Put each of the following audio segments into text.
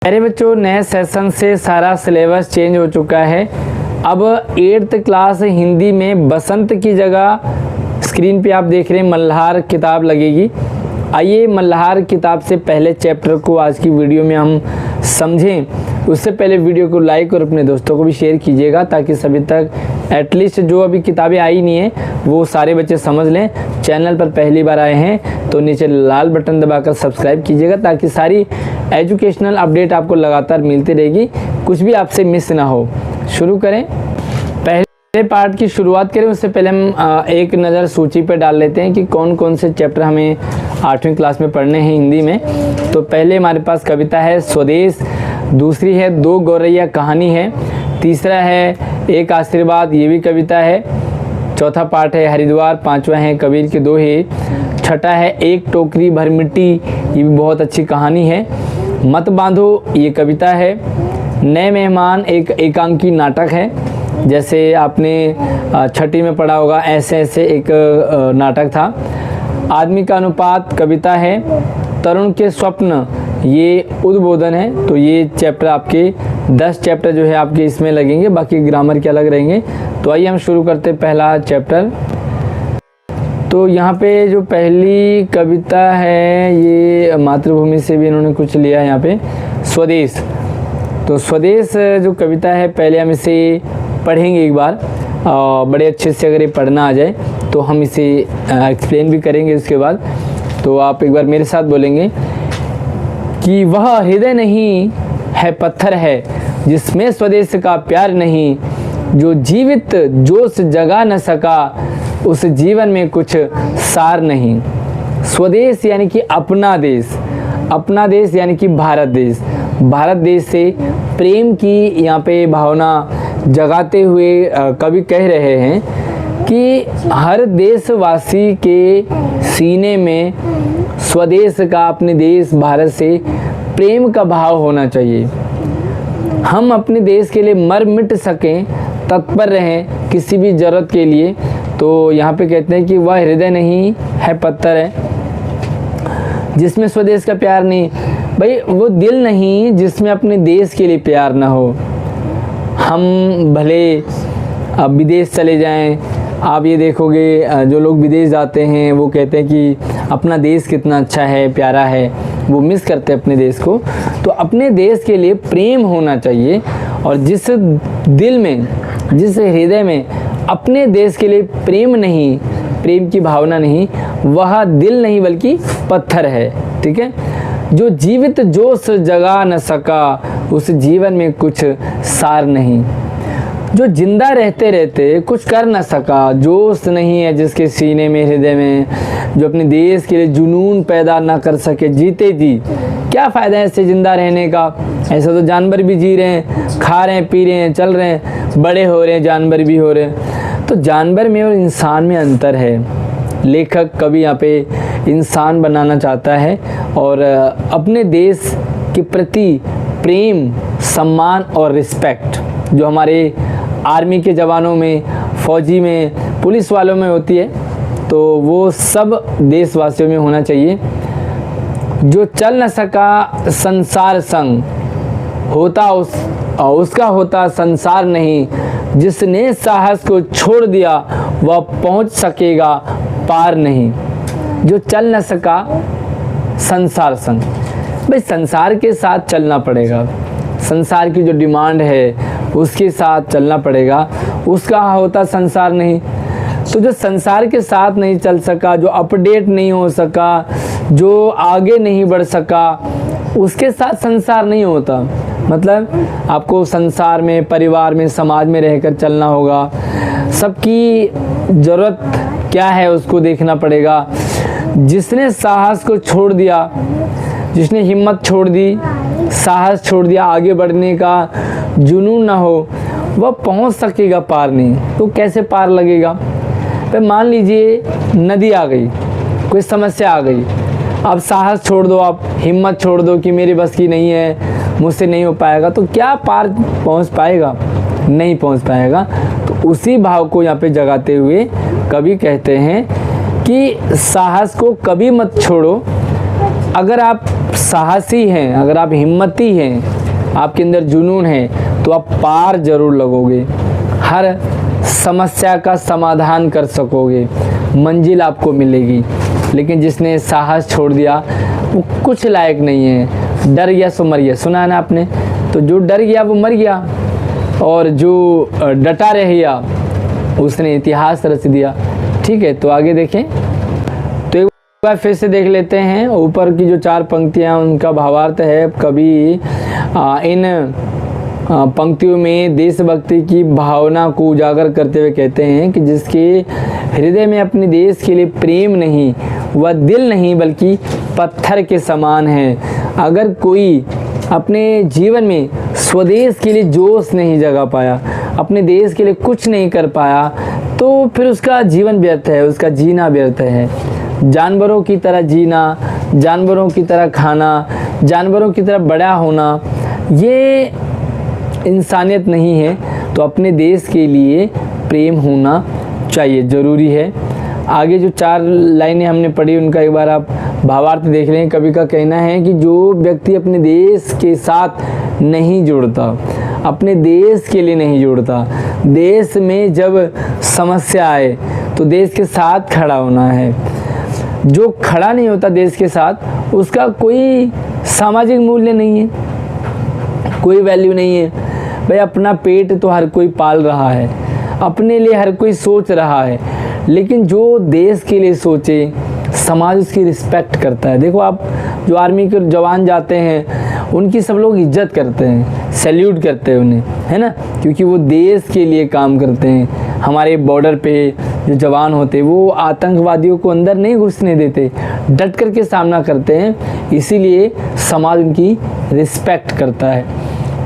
अरे बच्चों, नए सेशन से सारा सिलेबस चेंज हो चुका है। अब 8th क्लास हिंदी में बसंत की जगह स्क्रीन पे आप देख रहे हैं मल्हार किताब लगेगी। आइए मल्हार किताब से पहले चैप्टर को आज की वीडियो में हम समझें। उससे पहले वीडियो को लाइक और अपने दोस्तों को भी शेयर कीजिएगा ताकि सभी तक एटलीस्ट जो अभी किताबें आई नहीं है वो सारे बच्चे समझ लें। चैनल पर पहली बार आए हैं तो नीचे लाल बटन दबाकर सब्सक्राइब कीजिएगा ताकि सारी एजुकेशनल अपडेट आपको लगातार मिलती रहेगी, कुछ भी आपसे मिस ना हो। शुरू करें, पहले पार्ट की शुरुआत करें उससे पहले हम एक नज़र सूची पर डाल लेते हैं कि कौन कौन से चैप्टर हमें 8वीं क्लास में पढ़ने हैं हिंदी में। तो पहले हमारे पास कविता है स्वदेश, दूसरी है दो गौरैया कहानी है, तीसरा है एक आशीर्वाद, ये भी कविता है, चौथा पार्ट है हरिद्वार, पांचवा है कबीर के दोहे, छठा है एक टोकरी भर मिट्टी, ये भी बहुत अच्छी कहानी है, मत बांधो ये कविता है, नए मेहमान एक एकांकी नाटक है, जैसे आपने छठी में पढ़ा होगा ऐसे ऐसे एक नाटक था, आदमी का अनुपात कविता है, तरुण के स्वप्न ये उद्बोधन है। तो ये चैप्टर आपके 10 चैप्टर जो है आपके इसमें लगेंगे, बाकी ग्रामर के अलग रहेंगे। तो आइए हम शुरू करते हैं पहला चैप्टर। तो यहाँ पे जो पहली कविता है ये मातृभूमि से भी इन्होंने कुछ लिया है यहाँ पे, स्वदेश। तो स्वदेश जो कविता है पहले हम इसे पढ़ेंगे एक बार, बड़े अच्छे से अगर ये पढ़ना आ जाए तो हम इसे एक्सप्लेन भी करेंगे उसके बाद। तो आप एक बार मेरे साथ बोलेंगे कि वह हृदय नहीं है पत्थर है जिसमें स्वदेश का प्यार नहीं, जो जीवित जोश जगा न सका उस जीवन में कुछ सार नहीं। स्वदेश यानी कि अपना देश, अपना देश यानी कि भारत देश। भारत देश से प्रेम की यहाँ पे भावना जगाते हुए कवि कह रहे हैं कि हर देशवासी के सीने में स्वदेश का, अपने देश भारत से प्रेम का भाव होना चाहिए। हम अपने देश के लिए मर मिट सकें, तत्पर रहें किसी भी ज़रूरत के लिए। तो यहाँ पे कहते हैं कि वह हृदय नहीं है पत्थर है जिसमें स्वदेश का प्यार नहीं। भाई वो दिल नहीं जिसमें अपने देश के लिए प्यार ना हो। हम भले अब विदेश चले जाएं, आप ये देखोगे जो लोग विदेश जाते हैं वो कहते हैं कि अपना देश कितना अच्छा है, प्यारा है, वो मिस करते हैं अपने देश को। तो अपने देश के लिए प्रेम होना चाहिए, और जिस दिल में, जिस हृदय में अपने देश के लिए प्रेम नहीं, प्रेम की भावना नहीं, वह दिल नहीं बल्कि पत्थर है। ठीक है, जो जीवित जोश जगा न सका उस जीवन में कुछ सार नहीं। जो जिंदा रहते रहते कुछ कर न सका, जोश नहीं है जिसके सीने में, हृदय में, जो अपने देश के लिए जुनून पैदा ना कर सके, जीते जी क्या फ़ायदा है ऐसे जिंदा रहने का। ऐसा तो जानवर भी जी रहे हैं, खा रहे हैं, पी रहे हैं, चल रहे हैं, बड़े हो रहे हैं, जानवर भी हो रहे हैं। तो जानवर में और इंसान में अंतर है। लेखक कवि यहाँ पे इंसान बनाना चाहता है और अपने देश के प्रति प्रेम, सम्मान और रिस्पेक्ट जो हमारे आर्मी के जवानों में, फौजी में, पुलिस वालों में होती है, तो वो सब देशवासियों में होना चाहिए। जो चल न सका संसार संग होता उसका होता संसार नहीं, जिसने साहस को छोड़ दिया वह पहुंच सकेगा पार नहीं। जो चल न सका संसार संग, भाई संसार के साथ चलना पड़ेगा, संसार की जो डिमांड है उसके साथ चलना पड़ेगा, उसका होता संसार नहीं। तो जो संसार के साथ नहीं चल सका, जो अपडेट नहीं हो सका, जो आगे नहीं बढ़ सका, उसके साथ संसार नहीं होता। मतलब आपको संसार में, परिवार में, समाज में रहकर चलना होगा, सबकी ज़रूरत क्या है उसको देखना पड़ेगा। जिसने साहस को छोड़ दिया, जिसने हिम्मत छोड़ दी, साहस छोड़ दिया, आगे बढ़ने का जुनून ना हो, वह पहुंच सकेगा पार नहीं। तो कैसे पार लगेगा? तो मान लीजिए नदी आ गई, कोई समस्या आ गई, अब साहस छोड़ दो, आप हिम्मत छोड़ दो कि मेरे बस की नहीं है, मुझसे नहीं हो पाएगा, तो क्या पार पहुंच पाएगा? नहीं पहुंच पाएगा। तो उसी भाव को यहाँ पे जगाते हुए कवि कहते हैं कि साहस को कभी मत छोड़ो, अगर आप साहसी हैं, अगर आप हिम्मती हैं, आपके अंदर जुनून है, तो आप पार जरूर लगोगे, हर समस्या का समाधान कर सकोगे, मंजिल आपको मिलेगी। लेकिन जिसने साहस छोड़ दिया वो कुछ लायक नहीं है, डर गया सो मर गया, सुना है ना आपने। तो जो डर गया वो मर गया, और जो डटा रह गया उसने इतिहास रच दिया। ठीक है, तो आगे देखें। तो एक बार फिर से देख लेते हैं ऊपर की जो 4 पंक्तियां, उनका भावार्थ है। कवि इन पंक्तियों में देशभक्ति की भावना को उजागर करते हुए कहते हैं कि जिसके हृदय में अपने देश के लिए प्रेम नहीं, वह दिल नहीं बल्कि पत्थर के समान है। अगर कोई अपने जीवन में स्वदेश के लिए जोश नहीं जगा पाया, अपने देश के लिए कुछ नहीं कर पाया, तो फिर उसका जीवन व्यर्थ है, उसका जीना व्यर्थ है। जानवरों की तरह जीना, जानवरों की तरह खाना, जानवरों की तरह बड़ा होना, ये इंसानियत नहीं है। तो अपने देश के लिए प्रेम होना चाहिए, ज़रूरी है। आगे जो 4 लाइनें हमने पढ़ी उनका एक बार आप भावार्थ देख लें। कवि का कहना है कि जो व्यक्ति अपने देश के साथ नहीं जुड़ता, अपने देश के लिए नहीं जुड़ता, देश में जब समस्या आए तो देश के साथ खड़ा होना है। जो खड़ा नहीं होता देश के साथ, उसका कोई सामाजिक मूल्य नहीं है, कोई वैल्यू नहीं है। भाई अपना पेट तो हर कोई पाल रहा है, अपने लिए हर कोई सोच रहा है, लेकिन जो देश के लिए सोचे, समाज उसकी रिस्पेक्ट करता है। देखो आप जो आर्मी के जवान जाते हैं उनकी सब लोग इज्जत करते हैं, सैल्यूट करते हैं उन्हें, है ना, क्योंकि वो देश के लिए काम करते हैं। हमारे बॉर्डर पे जो जवान होते हैं वो आतंकवादियों को अंदर नहीं घुसने देते, डट कर के सामना करते हैं, इसीलिए समाज उनकी रिस्पेक्ट करता है।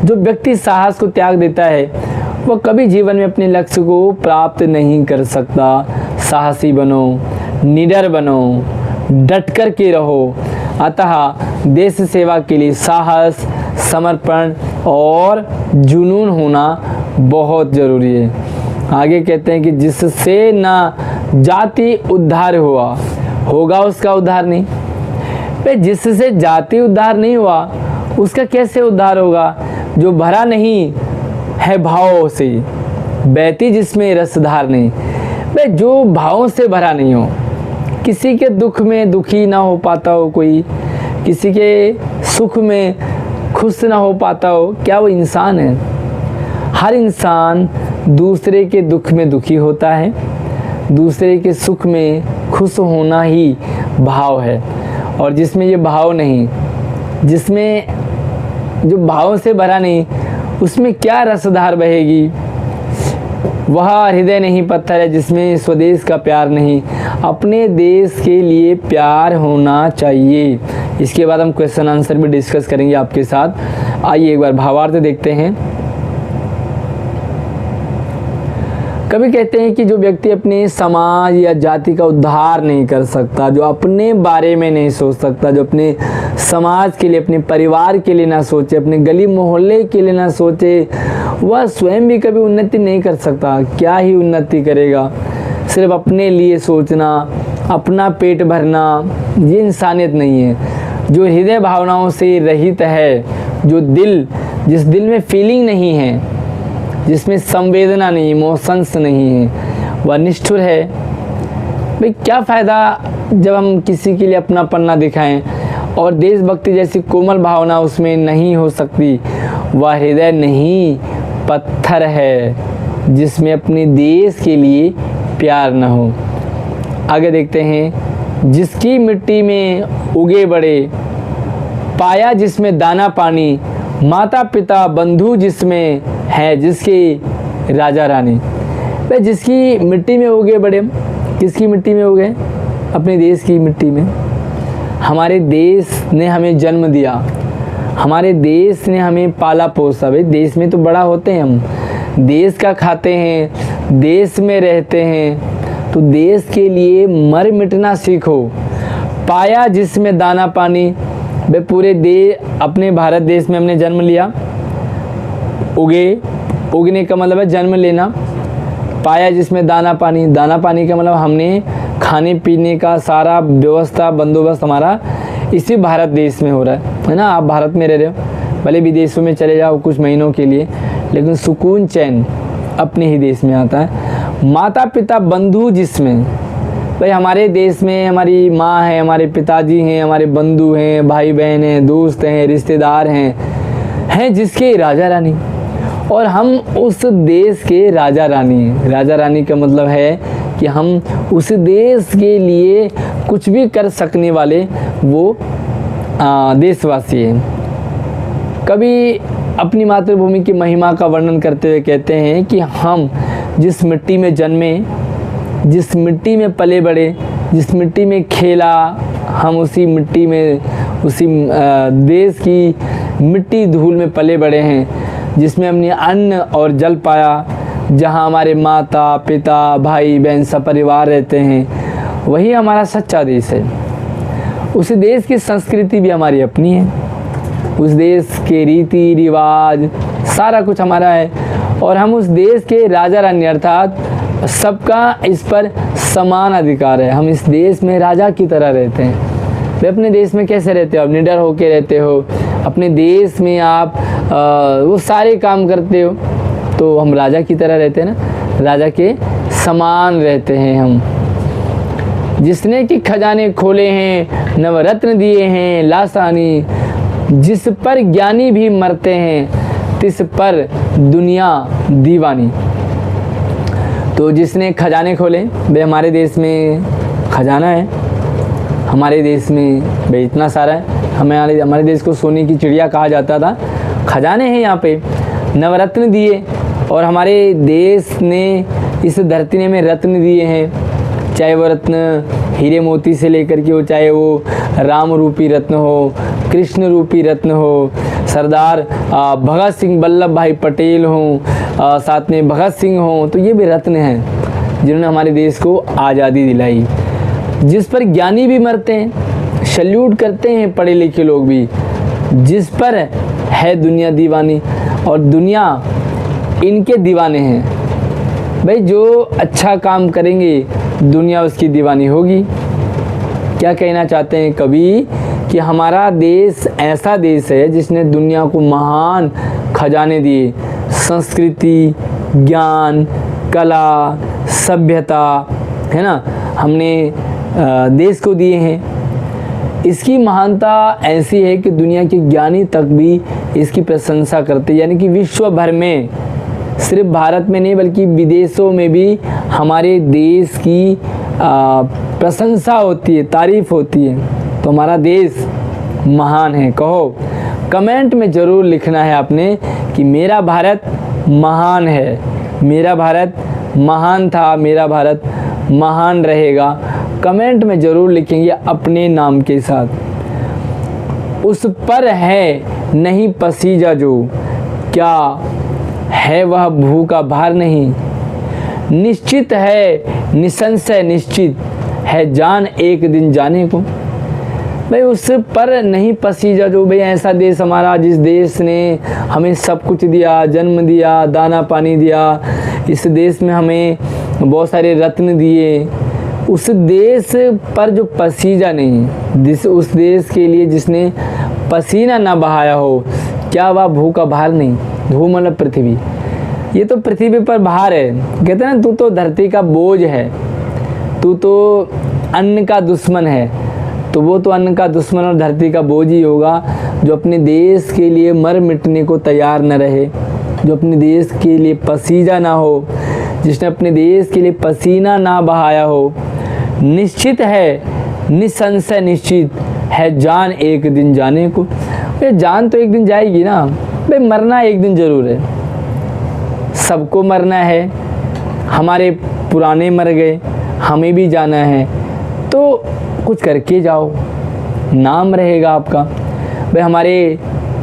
जो व्यक्ति साहस को त्याग देता है वो कभी जीवन में अपने लक्ष्य को प्राप्त नहीं कर सकता। साहसी बनो, निडर बनो, डट कर के रहो। अतः देश सेवा के लिए साहस, समर्पण और जुनून होना बहुत ज़रूरी है। आगे कहते हैं कि जिससे ना जाति उद्धार हुआ, होगा उसका उद्धार नहीं। भाई जिससे जाति उद्धार नहीं हुआ उसका कैसे उद्धार होगा? जो भरा नहीं है भावों से, बहती जिसमें रसधार नहीं। भाई जो भावों से भरा नहीं हो, किसी के दुख में दुखी ना हो पाता हो कोई, किसी के सुख में खुश ना हो पाता हो, क्या वो इंसान है? हर इंसान दूसरे के दुख में दुखी होता है, दूसरे के सुख में खुश होना ही भाव है। और जिसमें ये भाव नहीं, जिसमें जो भावों से भरा नहीं, उसमें क्या रसधार बहेगी? वह हृदय नहीं पत्थर है जिसमें स्वदेश का प्यार नहीं। अपने देश के लिए प्यार होना चाहिए। इसके बाद हम क्वेश्चन आंसर भी डिस्कस करेंगे आपके साथ। आइए एक बार भावार्थ देखते हैं। कभी कहते हैं कि जो व्यक्ति अपने समाज या जाति का उद्धार नहीं कर सकता, जो अपने बारे में नहीं सोच सकता, जो अपने समाज के लिए, अपने परिवार के लिए ना सोचे, अपने गली मोहल्ले के लिए ना सोचे, वह स्वयं भी कभी उन्नति नहीं कर सकता। क्या ही उन्नति करेगा? सिर्फ अपने लिए सोचना, अपना पेट भरना, ये इंसानियत नहीं है। जो हृदय भावनाओं से रहित है, जो जिस दिल में फीलिंग नहीं है, जिसमें संवेदना नहीं, इमोशंस नहीं है, वह निष्ठुर है। भाई क्या फ़ायदा जब हम किसी के लिए अपना पन्ना दिखाएं और देशभक्ति जैसी कोमल भावना उसमें नहीं हो सकती। वह हृदय नहीं पत्थर है जिसमें अपने देश के लिए प्यार न हो। आगे देखते हैं। जिसकी मिट्टी में उगे बड़े, पाया जिसमें दाना पानी, माता पिता बंधु जिसमें है, जिसके राजा रानी। भाई जिसकी मिट्टी में उगे बड़े, किसकी मिट्टी में उगे? अपने देश की मिट्टी में। हमारे देश ने हमें जन्म दिया, हमारे देश ने हमें पाला पोसा। भाई देश में तो बड़ा होते हैं हम, देश का खाते हैं, देश में रहते हैं, तो देश के लिए मर मिटना सीखो। पाया जिसमें दाना पानी, वे पूरे अपने भारत देश में हमने जन्म लिया। उगने का मतलब है जन्म लेना। पाया जिसमें दाना पानी, दाना पानी का मतलब हमने खाने पीने का सारा व्यवस्था बंदोबस्त हमारा इसी भारत देश में हो रहा है ना। आप भारत में रह रहे हो, भले विदेशों में चले जाओ कुछ महीनों के लिए, लेकिन सुकून चैन अपने ही देश में आता है। माता पिता बंधु जिसमें, भाई हमारे देश में हमारी माँ है, हमारे पिताजी हैं, हमारे बंधु हैं, भाई बहन हैं, दोस्त हैं, रिश्तेदार हैं जिसके राजा रानी, और हम उस देश के राजा रानी हैं। राजा रानी का मतलब है कि हम उस देश के लिए कुछ भी कर सकने वाले वो देशवासी हैं। कभी अपनी मातृभूमि की महिमा का वर्णन करते हुए कहते हैं कि हम जिस मिट्टी में जन्मे, जिस मिट्टी में पले बड़े, जिस मिट्टी में खेला, हम उसी मिट्टी में, उसी देश की मिट्टी धूल में पले बड़े हैं, जिसमें हमने अन्न और जल पाया, जहाँ हमारे माता पिता भाई बहन सब परिवार रहते हैं, वही हमारा सच्चा देश है। उस देश की संस्कृति भी हमारी अपनी है, उस देश के रीति रिवाज सारा कुछ हमारा है, और हम उस देश के राजा रानी अर्थात सबका इस पर समान अधिकार है। हम इस देश में राजा की तरह रहते हैं। वे अपने देश में कैसे रहते हो? आप निडर होकर रहते हो, अपने देश में आप वो सारे काम करते हो, तो हम राजा की तरह रहते हैं ना, राजा के समान रहते हैं हम। जिसने कि खजाने खोले हैं, नवरत्न दिए हैं लासानी, जिस पर ज्ञानी भी मरते हैं, तिस पर दुनिया दीवानी। तो जिसने खजाने खोले, भाई हमारे देश में खजाना है, हमारे देश में भाई इतना सारा है। हमारे देश को सोने की चिड़िया कहा जाता था, खजाने हैं यहाँ पे। नवरत्न दिए, और हमारे देश ने इस धरती ने हमें रत्न दिए हैं, चाहे वो रत्न हीरे मोती से लेकर के हो, चाहे वो राम रूपी रत्न हो, कृष्ण रूपी रत्न हो, सरदार भगत सिंह वल्लभ भाई पटेल हों, साथ में भगत सिंह हों, तो ये भी रत्न हैं जिन्होंने हमारे देश को आज़ादी दिलाई। जिस पर ज्ञानी भी मरते हैं, सल्यूट करते हैं पढ़े लिखे लोग भी, जिस पर है दुनिया दीवानी, और दुनिया इनके दीवाने हैं। भाई जो अच्छा काम करेंगे दुनिया उसकी दीवानी होगी। क्या कहना चाहते हैं कवि कि हमारा देश ऐसा देश है जिसने दुनिया को महान खजाने दिए, संस्कृति, ज्ञान, कला, सभ्यता, है ना, हमने देश को दिए हैं। इसकी महानता ऐसी है कि दुनिया के ज्ञानी तक भी इसकी प्रशंसा करते, यानी कि विश्व भर में, सिर्फ भारत में नहीं बल्कि विदेशों में भी हमारे देश की प्रशंसा होती है, तारीफ होती है। तो हमारा देश महान है। कहो, कमेंट में ज़रूर लिखना है आपने कि मेरा भारत महान है, मेरा भारत महान था, मेरा भारत महान रहेगा। कमेंट में ज़रूर लिखेंगे अपने नाम के साथ। उस पर है नहीं पसीजा जो, क्या है वह भूखा भार नहीं, निश्चित है निसंशय निश्चित है जान एक दिन जाने को। भाई उस पर नहीं पसीजा जो, भाई ऐसा देश हमारा जिस देश ने हमें सब कुछ दिया, जन्म दिया, दाना पानी दिया, इस देश में हमें बहुत सारे रत्न दिए, उस देश पर जो पसीजा नहीं, उस देश के लिए जिसने पसीना ना बहाया हो, क्या वह भूखा भार नहीं। भू मतलब पृथ्वी, ये तो पृथ्वी पर भार है। कहते हैं ना, तू तो धरती का बोझ है, तू तो अन्न का दुश्मन है, तो वो तो अन्न का दुश्मन और धरती का बोझ ही होगा जो अपने देश के लिए मर मिटने को तैयार न रहे, जो अपने देश के लिए पसीजा ना हो, जिसने अपने देश के लिए पसीना ना बहाया हो। निश्चित है निसंशय निश्चित है जान एक दिन जाने को। ये जान तो एक दिन जाएगी ना, भाई मरना एक दिन ज़रूर है, सबको मरना है। हमारे पुराने मर गए, हमें भी जाना है, तो कुछ करके जाओ, नाम रहेगा आपका। भाई हमारे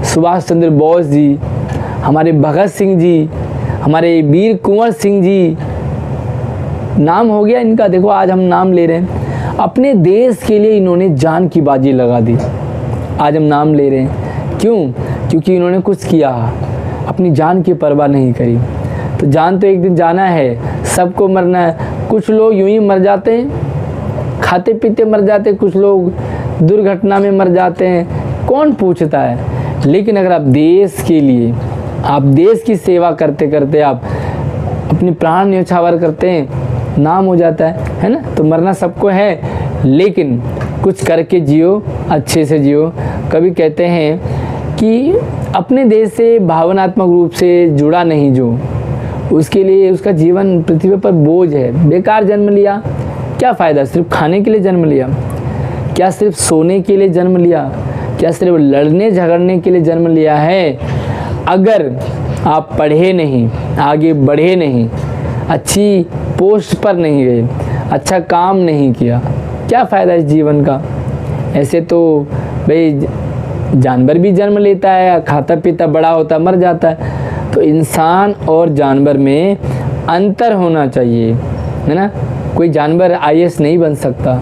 सुभाष चंद्र बोस जी, हमारे भगत सिंह जी, हमारे वीर कुंवर सिंह जी, नाम हो गया इनका। देखो आज हम नाम ले रहे हैं, अपने देश के लिए इन्होंने जान की बाजी लगा दी, आज हम नाम ले रहे हैं। क्यों? क्योंकि इन्होंने कुछ किया, अपनी जान की परवाह नहीं करी। तो जान तो एक दिन जाना है, सबको मरना है। कुछ लोग यूं ही मर जाते हैं, खाते पीते मर जाते, कुछ लोग दुर्घटना में मर जाते हैं, कौन पूछता है। लेकिन अगर आप देश के लिए, आप देश की सेवा करते करते आप अपनी प्राण न्यौछावर करते हैं, नाम हो जाता है ना। तो मरना सबको है, लेकिन कुछ करके जियो, अच्छे से जियो। कभी कहते हैं कि अपने देश से भावनात्मक रूप से जुड़ा नहीं जो, उसके लिए उसका जीवन पृथ्वी पर बोझ है। बेकार जन्म लिया, क्या फ़ायदा। सिर्फ खाने के लिए जन्म लिया क्या, सिर्फ सोने के लिए जन्म लिया क्या, सिर्फ लड़ने झगड़ने के लिए जन्म लिया है। अगर आप पढ़े नहीं, आगे बढ़े नहीं, अच्छी पोस्ट पर नहीं गए, अच्छा काम नहीं किया, क्या फ़ायदा इस जीवन का। ऐसे तो भाई जानवर भी जन्म लेता है, खाता पीता बड़ा होता मर जाता है। तो इंसान और जानवर में अंतर होना चाहिए, है ना। कोई जानवर आईएएस नहीं बन सकता,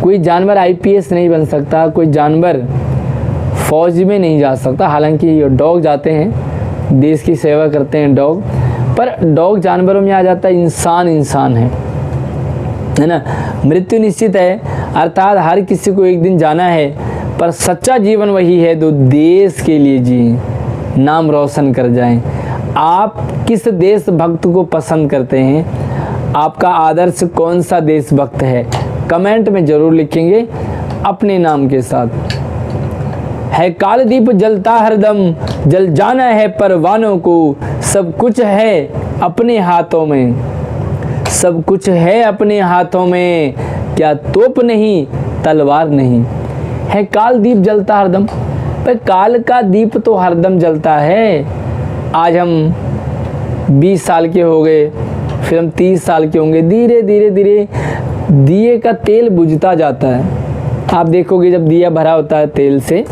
कोई जानवर आईपीएस नहीं बन सकता, कोई जानवर फौज में नहीं जा सकता। हालांकि डॉग जाते हैं, देश की सेवा करते हैं डॉग, पर डॉग जानवरों में आ जाता है, इंसान इंसान है ना। मृत्यु निश्चित है, अर्थात हर किसी को एक दिन जाना है, पर सच्चा जीवन वही है जो देश के लिए जिए, नाम रोशन कर जाएं। आप किस देशभक्त को पसंद करते हैं, आपका आदर्श कौन सा देशभक्त है, कमेंट में ज़रूर लिखेंगे अपने नाम के साथ। है कालदीप जलता हरदम, जल जाना है परवानों को, सब कुछ है अपने हाथों में, सब कुछ है अपने हाथों में, क्या तोप नहीं तलवार नहीं। है काल दीप जलता हरदम, पर काल का दीप तो हरदम जलता है। आज हम 20 साल के हो गए, फिर हम 30 साल के होंगे, धीरे धीरे धीरे दिए का तेल बुझता जाता है। आप देखोगे जब दिया भरा होता है तेल से,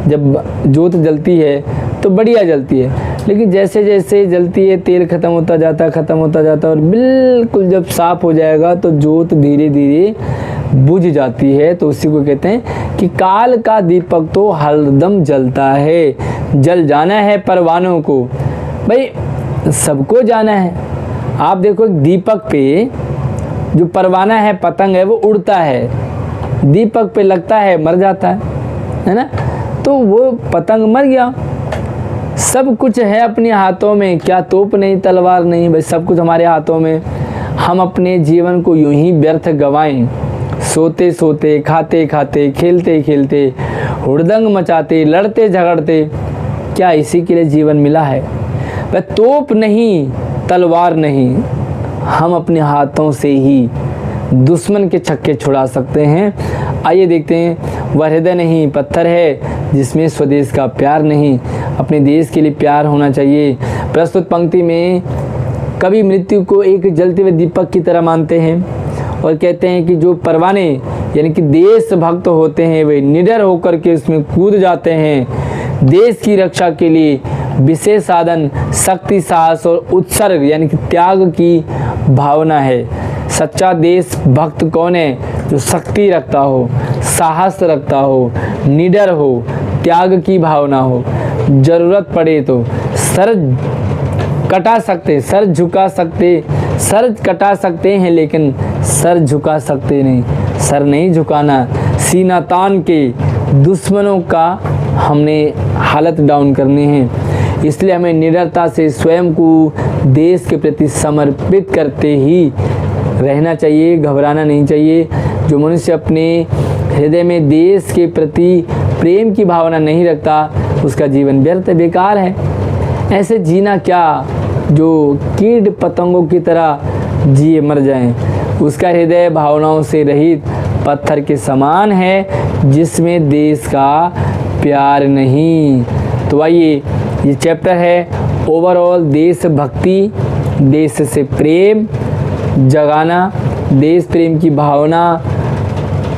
जब जोत जलती है तो बढ़िया जलती है, लेकिन जैसे जैसे जलती है तेल ख़त्म होता जाता है और बिल्कुल जब साफ़ हो जाएगा तो जोत धीरे धीरे बुझ जाती है। तो उसी को कहते हैं कि काल का दीपक तो हरदम जलता है, जल जाना है परवानों को। भाई सबको जाना है। आप देखो दीपक पे जो परवाना है, पतंग है, वो उड़ता है, दीपक पे लगता है मर जाता है ना। तो वो पतंग मर गया। सब कुछ है अपने हाथों में, क्या तोप नहीं तलवार नहीं। भाई सब कुछ हमारे हाथों में। हम अपने जीवन को यूं ही व्यर्थ गंवाएं, सोते सोते, खाते खाते, खेलते खेलते, हुड़दंग मचाते, लड़ते झगड़ते, क्या इसी के लिए जीवन मिला है। वह तोप नहीं तलवार नहीं, हम अपने हाथों से ही दुश्मन के छक्के छुड़ा सकते हैं। आइए देखते हैं। वह हृदय नहीं पत्थर है जिसमें स्वदेश का प्यार नहीं। अपने देश के लिए प्यार होना चाहिए। प्रस्तुत पंक्ति में कवि मृत्यु को एक जलते हुए दीपक की तरह मानते हैं और कहते हैं कि जो परवाने यानी कि देशभक्त होते हैं वे निडर होकर के उसमें कूद जाते हैं। देश की रक्षा के लिए विशेष साधन शक्ति, साहस और उत्सर्ग यानी कि त्याग की भावना है। सच्चा देशभक्त कौन है? जो शक्ति रखता हो, साहस रखता हो, निडर हो, त्याग की भावना हो, जरूरत पड़े तो सर कटा सकते, सर झुका सकते, सर कटा सकते हैं लेकिन सर झुका सकते नहीं। सर नहीं झुकाना, सीना तान के दुश्मनों का हमने हालत डाउन करनी है। इसलिए हमें निडरता से स्वयं को देश के प्रति समर्पित करते ही रहना चाहिए, घबराना नहीं चाहिए। जो मनुष्य अपने हृदय में देश के प्रति प्रेम की भावना नहीं रखता उसका जीवन व्यर्थ बेकार है। ऐसे जीना क्या जो कीट पतंगों की तरह जिए मर जाएं। उसका हृदय भावनाओं से रहित पत्थर के समान है जिसमें देश का प्यार नहीं। तो आइए, ये चैप्टर है ओवरऑल देशभक्ति, देश से प्रेम जगाना, देश प्रेम की भावना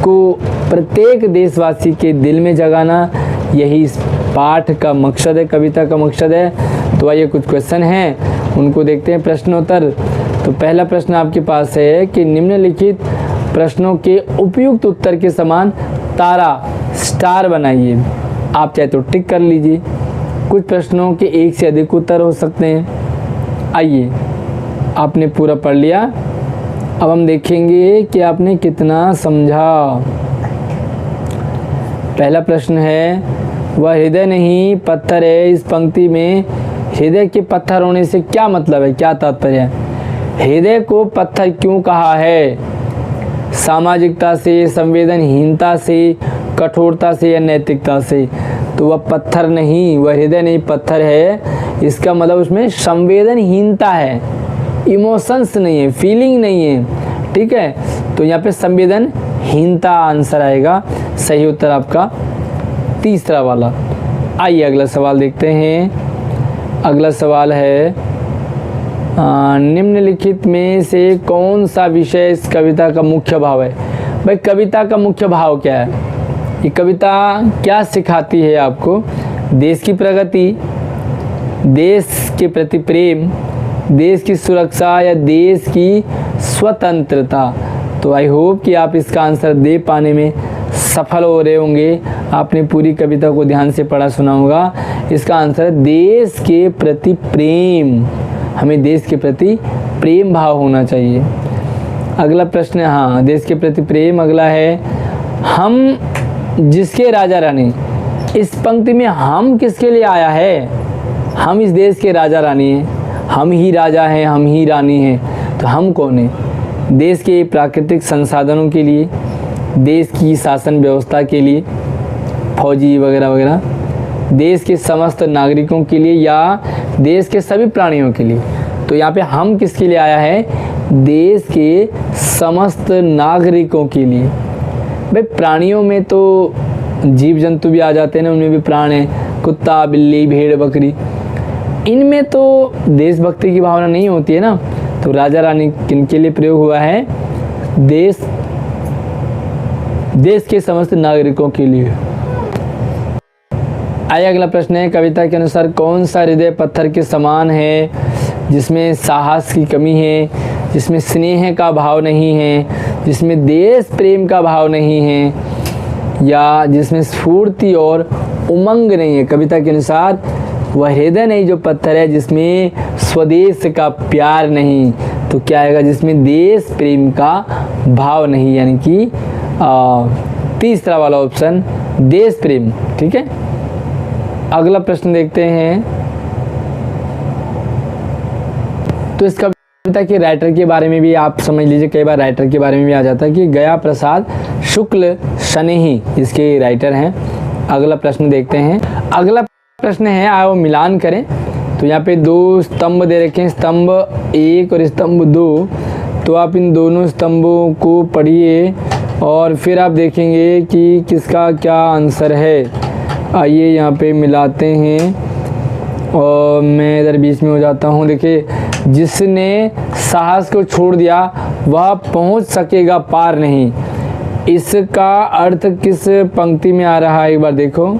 को प्रत्येक देशवासी के दिल में जगाना। यही इस पाठ का मकसद है, कविता का मकसद है। तो आइए कुछ क्वेश्चन हैं उनको देखते हैं, प्रश्नोत्तर। तो पहला प्रश्न आपके पास है कि निम्नलिखित प्रश्नों के उपयुक्त उत्तर के समान तारा स्टार बनाइए। आप चाहे तो टिक कर लीजिए। कुछ प्रश्नों के एक से अधिक उत्तर हो सकते हैं। आइए, आपने पूरा पढ़ लिया। अब हम देखेंगे कि आपने कितना समझा। पहला प्रश्न है, वह हृदय नहीं पत्थर है। इस पंक्ति में हृदय के पत्थर होने से क्या मतलब है, क्या तात्पर्य है? हृदय को पत्थर क्यों कहा है? सामाजिकता से, संवेदनहीनता से, कठोरता से या नैतिकता से? तो वह पत्थर नहीं, वह हृदय नहीं पत्थर है, इसका मतलब उसमें संवेदनहीनता है, इमोशंस नहीं है, फीलिंग नहीं है। ठीक है, तो यहाँ पे संवेदनहीनता आंसर आएगा। सही उत्तर आपका तीसरा वाला। आइए अगला सवाल देखते हैं। अगला सवाल है, निम्नलिखित में से कौन सा विषय इस कविता का मुख्य भाव है? भाई कविता का मुख्य भाव क्या है? ये कविता क्या सिखाती है आपको? देश की प्रगति, देश के प्रति प्रेम, देश की सुरक्षा या देश की स्वतंत्रता? तो आई होप कि आप इसका आंसर दे पाने में सफल हो रहे होंगे। आपने पूरी कविता को ध्यान से पढ़ा सुना होगा। इसका आंसर है देश के प्रति प्रेम। हमें देश के प्रति प्रेम भाव होना चाहिए। अगला प्रश्न है, हाँ देश के प्रति प्रेम। अगला है, हम जिसके राजा रानी। इस पंक्ति में हम किसके लिए आया है? हम इस देश के राजा रानी हैं, हम ही राजा हैं, हम ही रानी हैं। तो हम कौन है? देश के प्राकृतिक संसाधनों के लिए, देश की शासन व्यवस्था के लिए, फौजी वगैरह वगैरह, देश के समस्त नागरिकों के लिए या देश के सभी प्राणियों के लिए? तो यहाँ पे हम किसके लिए आया है? देश के समस्त नागरिकों के लिए। भाई प्राणियों में तो जीव जंतु भी आ जाते हैं ना, उनमें भी प्राण है, कुत्ता, बिल्ली, भेड़, बकरी। इनमें तो देशभक्ति की भावना नहीं होती है ना। तो राजा रानी किनके लिए प्रयोग हुआ है? देश के समस्त नागरिकों के लिए। आइए अगला प्रश्न है, कविता के अनुसार कौन सा हृदय पत्थर के समान है, जिसमें साहस की कमी है, जिसमें स्नेह का भाव नहीं है, जिसमें देश प्रेम का भाव नहीं है, या जिसमें स्फूर्ति और उमंग नहीं है? कविता के अनुसार वह हृदय नहीं जो पत्थर है जिसमें स्वदेश का प्यार नहीं। तो क्या आएगा? जिसमें देश प्रेम का भाव नहीं, यानी कि तीसरा वाला ऑप्शन देश प्रेम। ठीक है, अगला प्रश्न देखते हैं। तो इस कविता के राइटर के बारे में भी आप समझ लीजिए, कई बार राइटर के बारे में भी आ जाता है कि गया प्रसाद शुक्ल शनेही इसके राइटर हैं। अगला प्रश्न देखते हैं। अगला प्रश्न है, आओ मिलान करें। तो यहाँ पे दो स्तंभ दे रखे हैं, स्तंभ 1 और स्तंभ 2। तो आप इन दोनों स्तंभों को पढ़िए और फिर आप देखेंगे कि किसका क्या आंसर है। आइए यहाँ पे मिलाते हैं और मैं इधर बीच में हो जाता हूँ। देखिए, जिसने साहस को छोड़ दिया वह पहुँच सकेगा पार नहीं। इसका अर्थ किस पंक्ति में आ रहा है, एक बार देखो।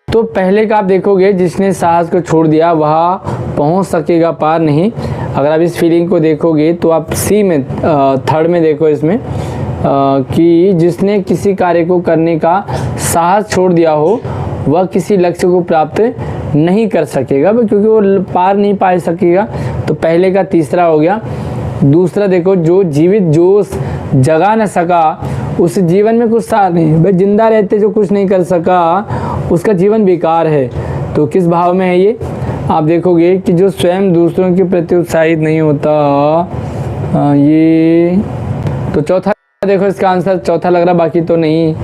तो पहले का आप देखोगे, जिसने साहस को छोड़ दिया वह पहुंच सकेगा पार नहीं। अगर आप इस फीलिंग को देखोगे तो आप सी में थर्ड में देखो इसमें कि जिसने किसी कार्य को करने का साहस छोड़ दिया हो वह किसी लक्ष्य को प्राप्त नहीं कर सकेगा, क्योंकि वो पार नहीं पा सकेगा। तो पहले का तीसरा हो गया। दूसरा देखो, जो जीवित जोश जगा न सका उस जीवन में कुछ सार नहीं। भाई जिंदा रहते जो कुछ नहीं कर सका उसका जीवन बेकार है। तो किस भाव में है ये? आप देखोगे कि जो स्वयं दूसरों के प्रति उत्साहित नहीं होता, ये तो चौथा देखो, इसका आंसर चौथा लग रहा, बाकी तो नहीं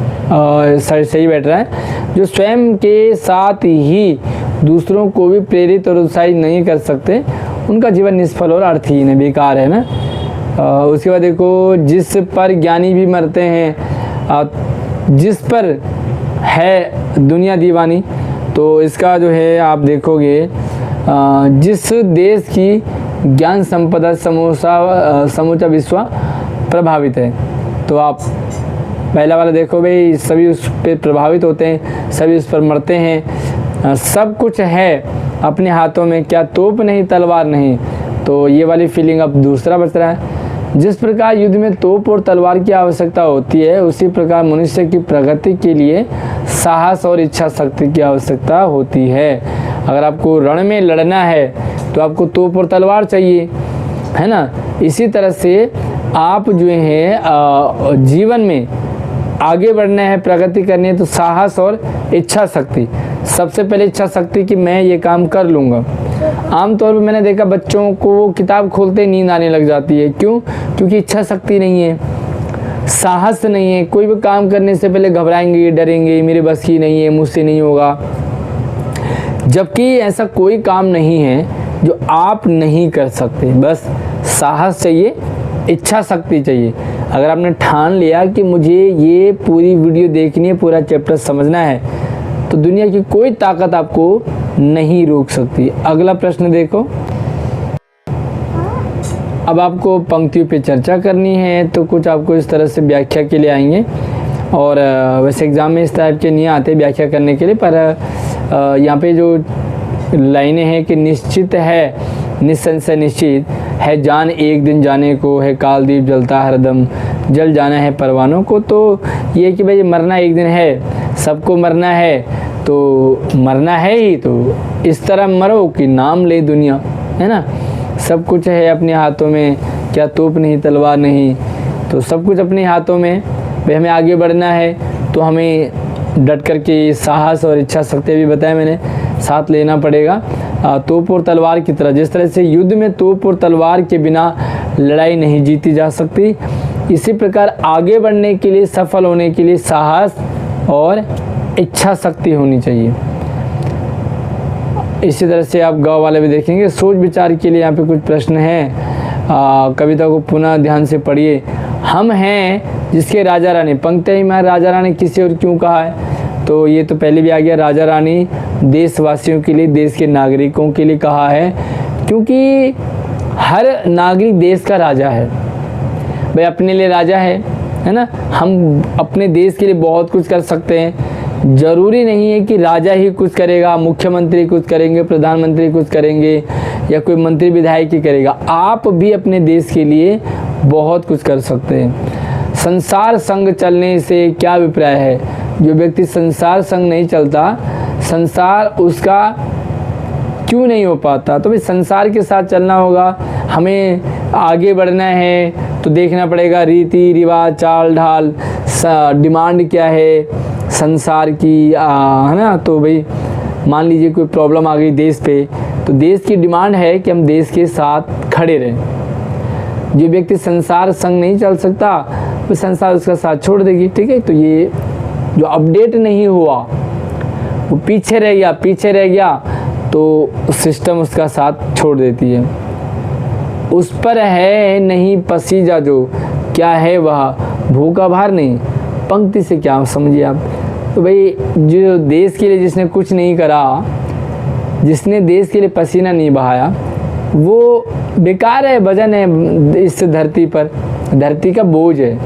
सही बैठ रहा है। जो स्वयं के साथ ही दूसरों को भी प्रेरित और उत्साहित नहीं कर सकते उनका जीवन निष्फल और अर्थहीन है, बेकार है ना। उसके बाद देखो, जिस पर ज्ञानी भी मरते हैं, जिस पर है दुनिया दीवानी। तो इसका जो है आप देखोगे, जिस देश की ज्ञान संपदा समूचा विश्व प्रभावित है। तो आप पहला वाला देखो, भाई सभी उस पर प्रभावित होते हैं, सभी उस पर मरते हैं, सब कुछ है अपने हाथों में, क्या तोप नहीं तलवार नहीं। तो ये वाली फीलिंग अब दूसरा बच रहा है। जिस प्रकार युद्ध में तोप और तलवार की आवश्यकता होती है उसी प्रकार मनुष्य की प्रगति के लिए साहस और इच्छा शक्ति की आवश्यकता होती है। अगर आपको रण में लड़ना है तो आपको तोप और तलवार चाहिए, है ना। इसी तरह से आप जो है जीवन में आगे बढ़ना है, प्रगति करनी है तो साहस और इच्छा शक्ति। सबसे पहले इच्छा शक्ति कि मैं ये काम कर लूँगा। आमतौर पर मैंने देखा बच्चों को वो किताब खोलते नींद आने लग जाती है। क्यों? क्योंकि इच्छा शक्ति नहीं है, साहस नहीं है। कोई भी काम करने से पहले घबराएंगे, डरेंगे, मेरे बस की नहीं है, मुझसे नहीं होगा। जबकि ऐसा कोई काम नहीं है जो आप नहीं कर सकते, बस साहस चाहिए, इच्छा शक्ति चाहिए। अगर आपने ठान लिया कि मुझे ये पूरी वीडियो देखनी है, पूरा चैप्टर समझना है, तो दुनिया की कोई ताकत आपको नहीं रोक सकती। अगला प्रश्न देखो। अब आपको पंक्तियों पे चर्चा करनी है, तो कुछ आपको इस तरह से व्याख्या के लिए आएंगे। और वैसे एग्ज़ाम में इस टाइप के नहीं आते व्याख्या करने के लिए, पर यहाँ पे जो लाइनें हैं कि निश्चित है, निस्संशय निश्चित है जान एक दिन जाने को, है कालदीप जलता हरदम, जल जाना है परवानों को। तो ये कि भाई मरना एक दिन है, सबको मरना है, तो मरना है ही, तो इस तरह मरो कि नाम ले दुनिया, है ना। सब कुछ है अपने हाथों में, क्या तोप नहीं तलवार नहीं, तो सब कुछ अपने हाथों में। भाई हमें आगे बढ़ना है तो हमें डट करके साहस और इच्छा शक्ति भी बताया मैंने साथ लेना पड़ेगा। तोप और तलवार की तरह, जिस तरह से युद्ध में तोप और तलवार के बिना लड़ाई नहीं जीती जा सकती, इसी प्रकार आगे बढ़ने के लिए, सफल होने के लिए साहस और इच्छा शक्ति होनी चाहिए। इसी तरह से आप गाँव वाले भी देखेंगे। सोच विचार के लिए यहाँ पे कुछ प्रश्न हैं, कविता को पुनः ध्यान से पढ़िए। हम हैं जिसके राजा रानी, पंक्ति में राजा रानी किसी और क्यों कहा है, तो ये तो पहले भी आ गया। राजा रानी देशवासियों के लिए, देश के नागरिकों के लिए कहा है, क्योंकि हर नागरिक देश का राजा है। भाई अपने लिए राजा है ना। हम अपने देश के लिए बहुत कुछ कर सकते हैं, ज़रूरी नहीं है कि राजा ही कुछ करेगा, मुख्यमंत्री कुछ करेंगे, प्रधानमंत्री कुछ करेंगे, या कोई मंत्री विधायक ही करेगा। आप भी अपने देश के लिए बहुत कुछ कर सकते हैं। संसार संग चलने से क्या अभिप्राय है? जो व्यक्ति संसार संग नहीं चलता, संसार उसका क्यों नहीं हो पाता? तो भाई संसार के साथ चलना होगा। हमें आगे बढ़ना है तो देखना पड़ेगा रीति रिवाज, चाल ढाल, डिमांड क्या है संसार की, है ना। तो भाई मान लीजिए कोई प्रॉब्लम आ गई देश पे, तो देश की डिमांड है कि हम देश के साथ खड़े रहें। जो व्यक्ति संसार संग नहीं चल सकता, तो संसार उसका साथ छोड़ देगी। ठीक है, तो ये जो अपडेट नहीं हुआ, वो पीछे रह गया तो सिस्टम उसका साथ छोड़ देती है। उस पर है नहीं पसीजा जो, क्या है वह भूखा भार नहीं। पंक्ति से क्या समझिए आप? तो भाई जो देश के लिए जिसने कुछ नहीं करा, जिसने देश के लिए पसीना नहीं बहाया, वो बेकार है, वजन है इस धरती पर, धरती का बोझ है।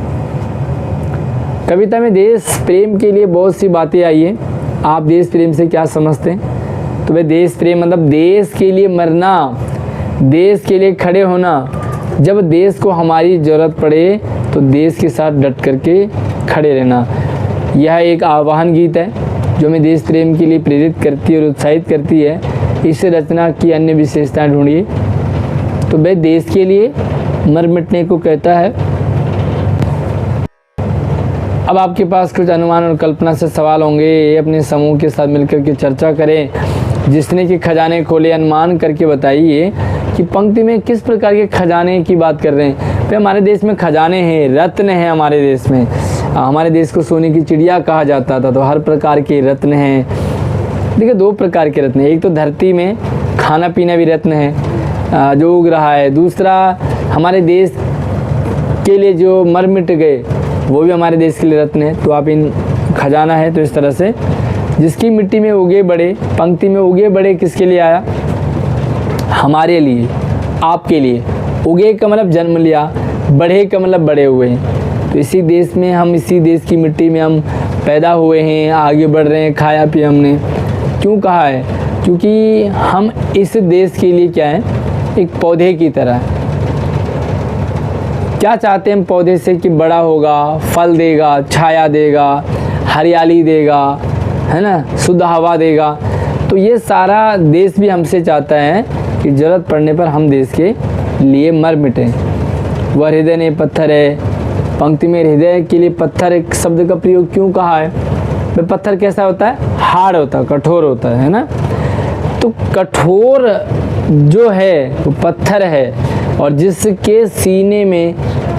कविता में देश प्रेम के लिए बहुत सी बातें आई है। आप देश प्रेम से क्या समझते हैं? तो भाई देश प्रेम मतलब देश के लिए मरना, देश के लिए खड़े होना। जब देश को हमारी ज़रूरत पड़े तो देश के साथ डट करके खड़े रहना। यह एक आह्वान गीत है जो हमें देश प्रेम के लिए प्रेरित करती है और उत्साहित करती है। इस रचना की अन्य विशेषताएं ढूंढिए। तो वह देश के लिए मर मिटने को कहता है। अब आपके पास कुछ अनुमान और कल्पना से सवाल होंगे, अपने समूह के साथ मिलकर के चर्चा करें। जिसने कि खजाने खोले, अनुमान करके बताइए कि पंक्ति में किस प्रकार के खजाने की बात कर रहे हैं। तो हमारे देश में खजाने हैं, रत्न हैं हमारे देश में। हमारे देश को सोने की चिड़िया कहा जाता था, तो हर प्रकार के रत्न हैं। देखिए दो प्रकार के रत्न हैं, एक तो धरती में खाना पीना भी रत्न है जो उग रहा है, दूसरा हमारे देश के लिए जो मर मिट गए वो भी हमारे देश के लिए रत्न है। तो आप इन खजाना है, तो इस तरह से जिसकी मिट्टी में उगे बड़े, पंक्ति में उगे बड़े किसके लिए आया? हमारे लिए, आपके लिए। उगे का मतलब जन्म लिया, बढ़े का मतलब बड़े हुए हैं। तो इसी देश में हम, इसी देश की मिट्टी में हम पैदा हुए हैं, आगे बढ़ रहे हैं, खाया पिया हमने। क्यों कहा है? क्योंकि हम इस देश के लिए क्या है, एक पौधे की तरह। क्या चाहते हैं हम पौधे से? कि बड़ा होगा, फल देगा, छाया देगा, हरियाली देगा, है ना, शुद्ध हवा देगा। तो ये सारा देश भी हमसे चाहता है कि ज़रूरत पड़ने पर हम देश के लिए मर मिटें। वह हृदय ने पत्थर है, पंक्ति में हृदय के लिए पत्थर एक शब्द का प्रयोग क्यों कहा है? भाई पत्थर कैसा होता है? हार्ड होता है, कठोर होता है ना। तो कठोर जो है वो पत्थर है, और जिसके सीने में,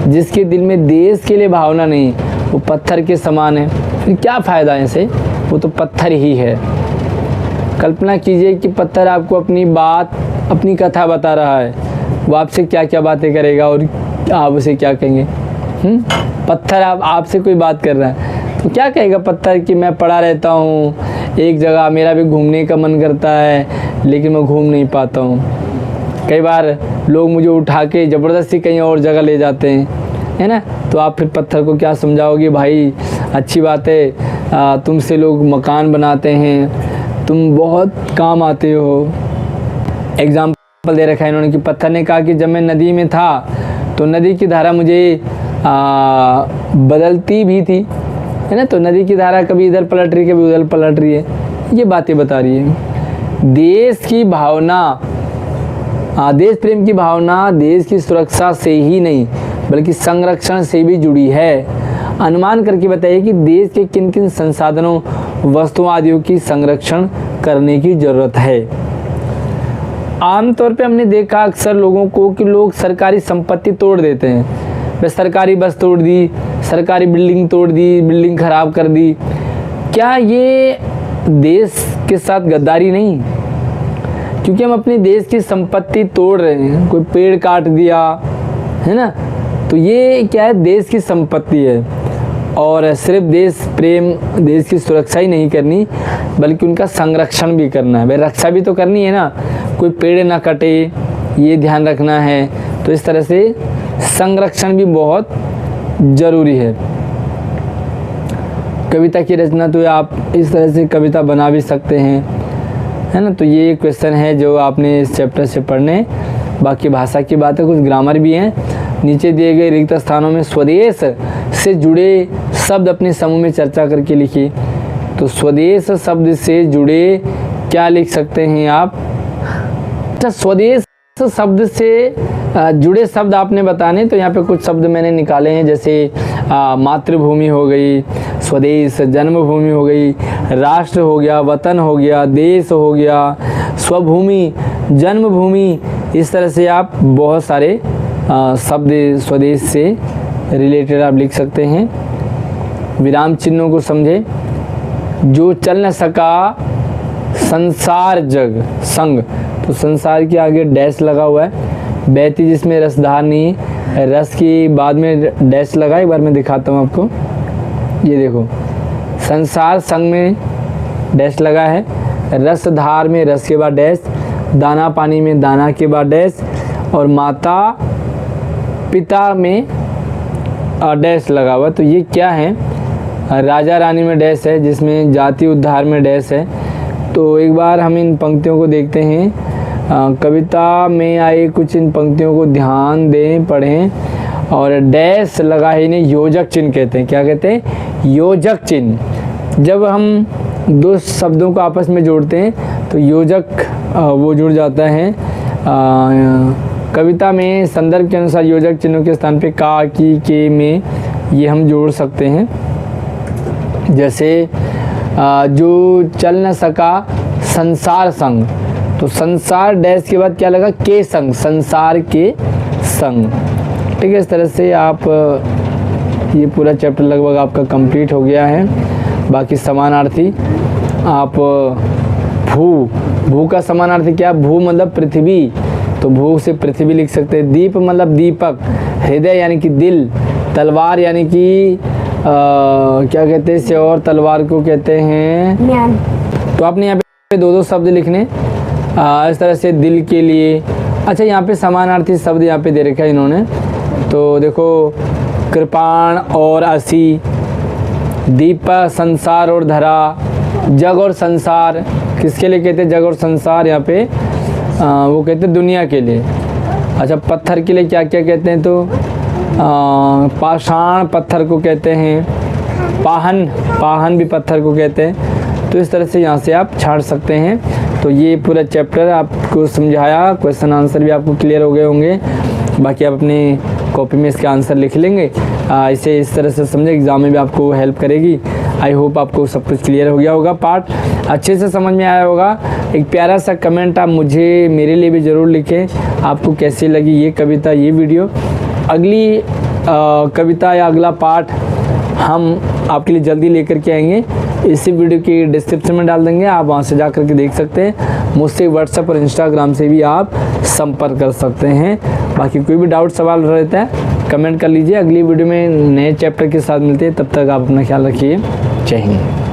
जिसके दिल में देश के लिए भावना नहीं, वो पत्थर के समान है। फिर क्या फ़ायदा है इसे? वो तो पत्थर ही है। कल्पना कीजिए कि पत्थर आपको अपनी बात, अपनी कथा बता रहा है, वो आपसे क्या क्या बातें करेगा और आप उसे क्या कहेंगे? पत्थर आपसे कोई बात कर रहा है तो क्या कहेगा पत्थर कि मैं पड़ा रहता हूँ एक जगह, मेरा भी घूमने का मन करता है लेकिन मैं घूम नहीं पाता हूँ। कई बार लोग मुझे उठा के ज़बरदस्ती कहीं और जगह ले जाते हैं, है ना। तो आप फिर पत्थर को क्या समझाओगे? भाई अच्छी बात है, तुमसे लोग मकान बनाते हैं, तुम बहुत काम आते हो। एग्जाम्पल दे रखा है इन्होंने कि पत्थर ने कहा कि जब मैं नदी में था तो नदी की धारा मुझे बदलती भी थी, है ना। तो नदी की धारा कभी इधर पलट रही, कभी उधर पलट रही है, ये बातें बता रही है। देश की भावना, देश प्रेम की भावना देश की सुरक्षा से ही नहीं बल्कि संरक्षण से भी जुड़ी है। अनुमान करके बताइए कि देश के किन किन संसाधनों, वस्तुओं आदियों की संरक्षण करने की ज़रूरत है। आमतौर पे हमने देखा अक्सर लोगों को कि लोग सरकारी संपत्ति तोड़ देते हैं। वे सरकारी बस तोड़ दी, सरकारी बिल्डिंग तोड़ दी, बिल्डिंग खराब कर दी। क्या ये देश के साथ गद्दारी नहीं? क्योंकि हम अपने देश की संपत्ति तोड़ रहे हैं, कोई पेड़ काट दिया, है ना। तो ये क्या है? देश की संपत्ति है। और सिर्फ देश प्रेम, देश की सुरक्षा ही नहीं करनी बल्कि उनका संरक्षण भी करना है। भाई रक्षा भी तो करनी है ना, कोई पेड़ ना कटे, ये ध्यान रखना है। तो इस तरह से संरक्षण भी बहुत ज़रूरी है। कविता की रचना तो आप इस तरह से कविता बना भी सकते हैं, है ना। तो ये क्वेश्चन है जो आपने इस चैप्टर से पढ़ने। बाकी भाषा की बात है, कुछ ग्रामर भी हैं। नीचे दिए गए रिक्त स्थानों में स्वदेश से जुड़े शब्द अपने समूह में चर्चा करके लिखिए। तो स्वदेश शब्द से जुड़े क्या लिख सकते हैं आप? अच्छा, स्वदेश शब्द से जुड़े शब्द आपने बताने, तो यहाँ पे कुछ शब्द मैंने निकाले हैं, जैसे मातृभूमि हो गई, स्वदेश, जन्मभूमि हो गई, राष्ट्र हो गया, वतन हो गया, देश हो गया, स्वभूमि, जन्मभूमि। इस तरह से आप बहुत सारे शब्द स्वदेश से रिलेटेड आप लिख सकते हैं। विराम चिन्हों को समझे। जो चल न सका संसार जग संग, तो संसार के आगे डैश लगा हुआ है। बैती जिसमें रसधार नहीं, रस की बाद में डैश लगा। एक बार मैं दिखाता हूँ आपको, ये देखो, संसार संग में डैश लगा है, रसधार में रस के बाद डैश, दाना पानी में दाना के बाद डैश, और माता पिता में डैश लगा हुआ। तो ये क्या है? राजा रानी में डैश है, जिसमें जाति उद्धार में डैश है। तो एक बार हम इन पंक्तियों को देखते हैं। कविता में आए कुछ इन पंक्तियों को ध्यान दें, पढ़ें। और डैश लगा है, इन्हें योजक चिन्ह कहते हैं। क्या कहते हैं? योजक चिन्ह। जब हम दो शब्दों को आपस में जोड़ते हैं तो योजक वो जुड़ जाता है। कविता में संदर्भ के अनुसार योजक चिन्हों के स्थान पे का, की, के में ये हम जोड़ सकते हैं। जैसे जो चल न सका संसार संग, तो संसार डैश के बाद क्या लगा? के संग, संसार के संग। ठीक है, इस तरह से आप ये पूरा चैप्टर लगभग आपका कंप्लीट हो गया है। बाकी समानार्थी आप भू का समानार्थी क्या? भू मतलब पृथ्वी, तो भू से पृथ्वी लिख सकते हैं। दीप मतलब दीपक, हृदय यानी कि दिल, तलवार यानी कि क्या कहते हैं इसे, और तलवार को कहते हैं म्यान। तो आपने यहाँ पे दो शब्द लिखने इस तरह से दिल के लिए। अच्छा, यहाँ पे समानार्थी शब्द यहाँ पे दे रखा है इन्होंने। तो देखो, कृपाण और असी, दीप संसार और धरा, जग और संसार। किसके लिए कहते हैं जग और संसार? यहाँ पे वो कहते हैं दुनिया के लिए। अच्छा, पत्थर के लिए क्या क्या कहते हैं? तो पाषाण पत्थर को कहते हैं, पाहन भी पत्थर को कहते हैं। तो इस तरह से यहाँ से आप छाड़ सकते हैं। तो ये पूरा चैप्टर आपको समझाया, क्वेश्चन आंसर भी आपको क्लियर हो गए होंगे। बाकी आप अपने कॉपी में इसका आंसर लिख लेंगे। इसे इस तरह से समझे, एग्ज़ाम में भी आपको हेल्प करेगी। आई होप आपको सब कुछ क्लियर हो गया होगा, पार्ट अच्छे से समझ में आया होगा। एक प्यारा सा कमेंट आप मुझे मेरे लिए भी ज़रूर लिखें, आपको कैसी लगी ये कविता, ये वीडियो। अगली कविता या अगला पार्ट हम आपके लिए जल्दी लेकर के आएंगे। इसी वीडियो की डिस्क्रिप्शन में डाल देंगे, आप वहां से जा कर के देख सकते हैं। मुझसे व्हाट्सएप और इंस्टाग्राम से भी आप संपर्क कर सकते हैं। बाकी कोई भी डाउट सवाल रहता है कमेंट कर लीजिए। अगली वीडियो में नए चैप्टर के साथ मिलते हैं, तब तक आप अपना ख्याल रखिए। जय हिंद।